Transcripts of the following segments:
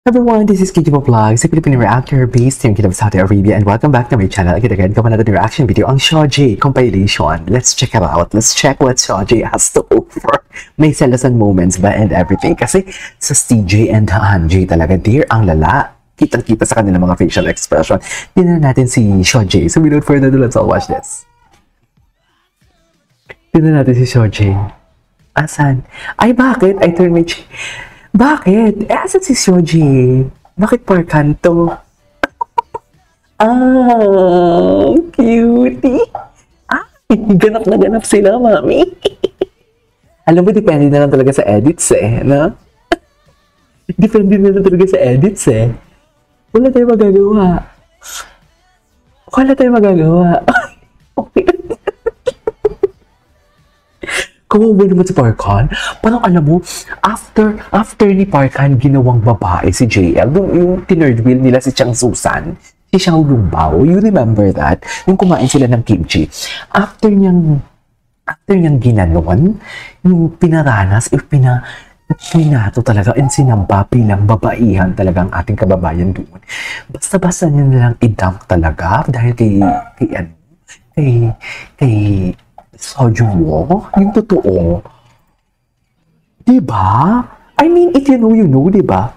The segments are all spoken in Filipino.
Everyone, this is Kiki Vlogs, a Filipino reactor based here in Saudi Arabia, and welcome back to my channel. Again, come another reaction video on Shaw-J compilation. Let's check it out. Let's check what Shaw-J has to offer. May selosan moments ba and everything? Kasi sa CJ and Hanjay talaga, dear ang lala. Kitang-kita sa kanilang mga facial expression. Tingnan natin si Shaw-J. So without further ado, let's all watch this. Tingnan natin si Shaw-J. Asan? Ay, bakit? I turn my Bakit? Asan si Shaw-J? Bakit parkanto? Cutie! Ganap na ganap sila, mami. Alam mo, depende na lang talaga sa edits no? Depende na lang talaga sa edits Wala tayong magagawa. Okay. Kawawa naman si Parkan. Parang alam mo, after ni Parkan ginawang babae si JL, yung tinerd wheel nila si Chang Susan, si Xiao Lungbao, you remember that? Yung kumain sila ng kimchi. After niyang ginanon, yung pinaranas, pinato talaga, and sinamba bilang babaihan talaga ang ating kababayan doon. Basta-basta niya nilang i-dump talaga dahil kay Seo-Joong, yung totoo. Diba? I mean, if you know, diba?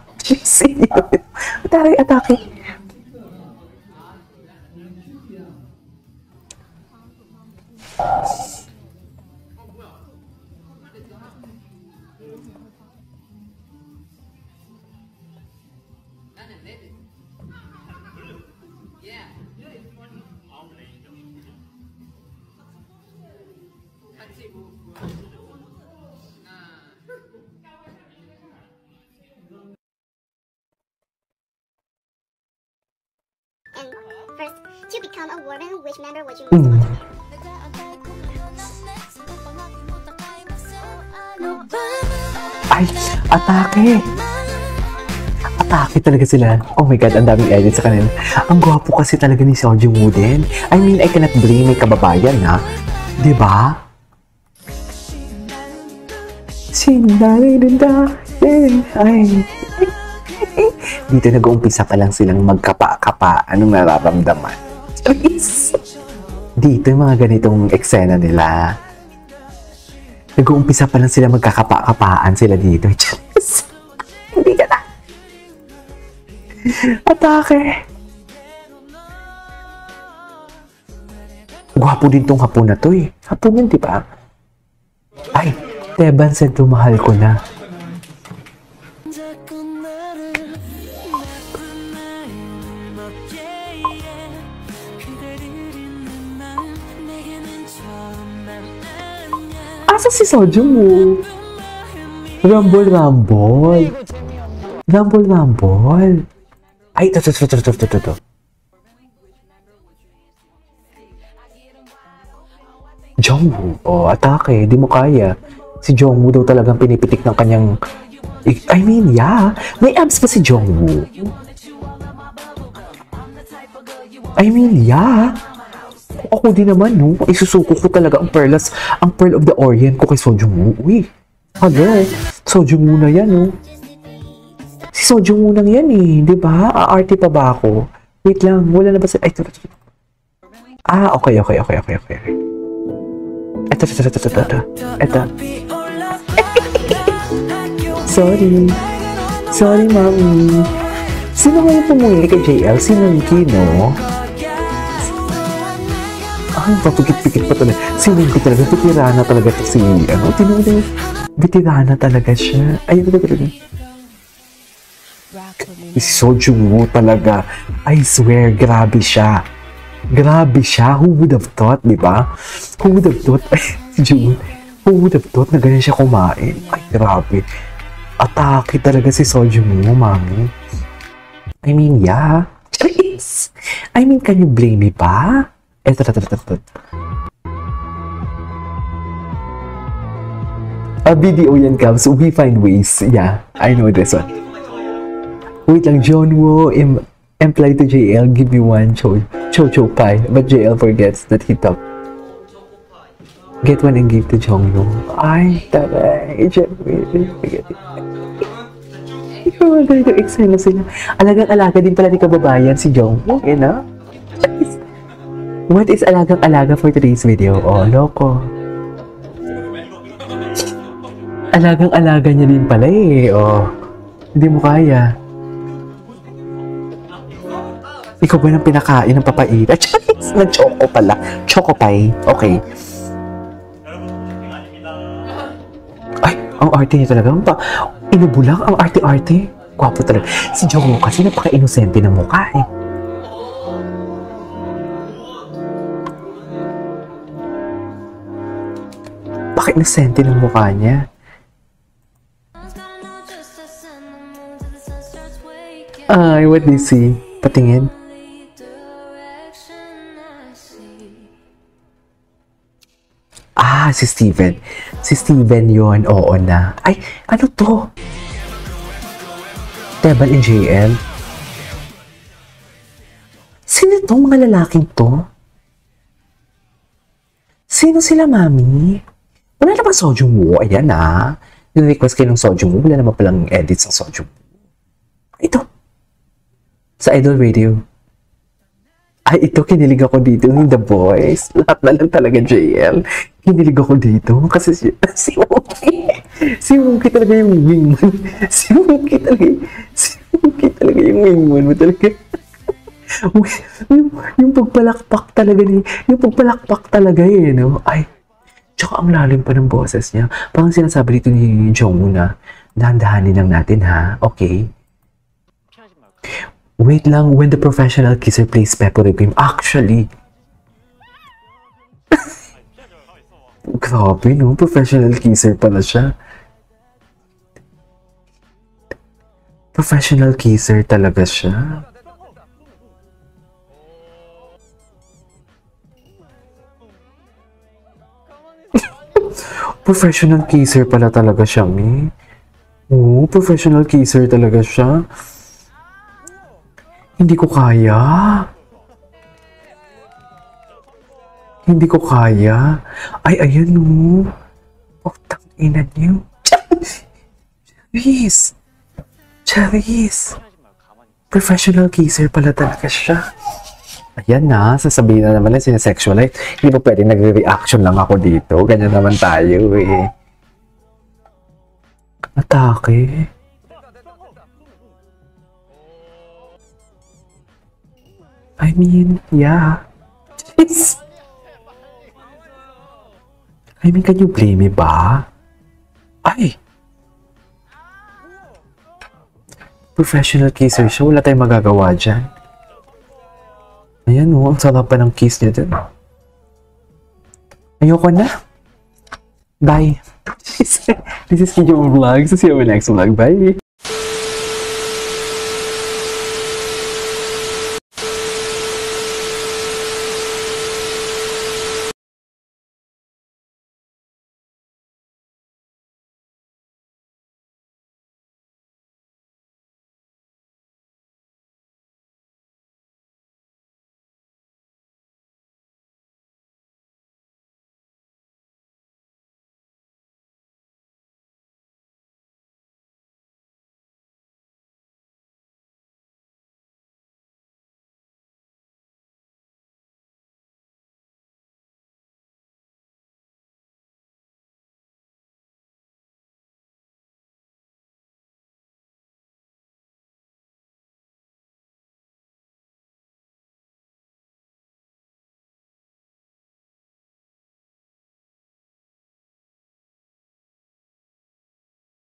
Atake. And first, to become a warden, which member would you most want to marry? Ay, atake! Atake talaga sila. Oh my God, ang daming edit sa kanila. Ang gwapo kasi talaga ni Seo-Joong din. I mean, I cannot blame may kababayan, ha? Diba? Ay. Dito nag-uumpisa pa lang silang magkapa-kapa. Anong nararamdaman? Dito yung mga ganitong eksena nila. Nag-uumpisa pa lang sila magkakapa-kapaan sila dito. Hindi ka na. Atake. Gwapo din tong hapon na to Hapon yun, diba? Ay, Teban said mahal ko na. Asa si Seo-Joong Rumble. Ay, ito. Jungwoo. Oh, atake. Di mo kaya. Si Jungwoo daw talagang pinipitik ng kanyang... I mean, yeah. May abs pa si Jungwoo. I mean, yeah. Ako din naman, no? Isusuko ko talaga ang Pearl of the Orient ko kay Seo-Joong. Uy, hello. Seo-Joong na yan, no? Si Seo-Joong lang yan, diba? Aarte pa ba ako? Wait lang, wala na ba sa... Ay, ito. Okay. Ito. Sorry, mami. Sino nga yung pumuli kay JL? Si Nunki, no? Ay, papikit-pikit pa talaga. Si Nunki talaga, bitirana talaga ito si, tinuli. Bitirana talaga siya. Ayun ba talaga? Si Seo-Joong talaga. I swear, grabe siya. Who would have thought, di ba? Who would have thought na ganyan siya kumain? Ay, grabe. Atake talaga si Seo-Joong, mami. I mean, yeah. I mean, can you blame me pa? Ito. A video yan, Cavs. We find ways. Yeah, I know this one. Wait lang, John Woo. Imply to JL, give me one cho pie. But JL forgets that he talked. Get one and give to Jonghyun. Ay, taray. Forget it. Ikaw, ganito excited na sila. Alagang-alaga din pala ni kababayan si Jonghyun, you know? What is alagang-alaga for today's video? Oh, loko. Alagang-alaga niya din pala eh. Oh, hindi mo kaya. Ikaw ba nang pinakain ng papait? Nag-choco pala. Choco pie. Okay. Ay, ang arte niya talaga. Inubulak ang arte-arte. Gwapo talaga. Si Jongwoo kasi napaka-inosente ng mukha eh. Napaka-inosente ng mukha niya. Ay, what do you see? Patingin. Ah, si Steven. Si Steven yun. Oo na. Ay, ano to? Teban and JL? Sino tong mga lalaking to? Sino sila, mami? Wala naman Sojung Woo. Ayan ah. Nire-request kayo ng Sojung Woo. Wala naman palang edits ng Sojung Woo. Ito. Sa Idol Radio. Ay, ito, kinilig ako dito ni The Boys. Lahat na lang talaga, JL. Kinilig ako dito kasi si Wookie. Si Wookie talaga yung wingman. Si Wookie talaga yung wingman mo talaga. yung pagpalakpak talaga eh, no? Ay, tsaka ang lalim pa ng boses niya. Parang sinasabi dito ni Jongwoo na, dahan-dahanin lang natin ha, okay? Wait lang, when the professional kisser plays Pepper Requiem, actually. Grabe, no? Professional kisser pala siya. Professional kisser talaga siya. Professional kisser pala talaga siya, mi. Oo, professional kisser talaga siya. Hindi ko kaya. Hindi ko kaya. Ay, ayan no. Oh, tangina niyo. Charis. Professional kisser pala talaga siya. Ayan na, sasabihin na naman na sinasexualize. Hindi ba pwede nagre-reaction lang ako dito? Ganyan naman tayo eh. Atake. I mean, yeah. Jeez. I mean, can you blame me ba? Ay! Professional kisser siya. Wala tayong magagawa dyan. Ayan o, ang sarap pa ng kiss niya dyan. Ayoko na. Bye. This is Kijo Vlog. See you in my next vlog. Bye.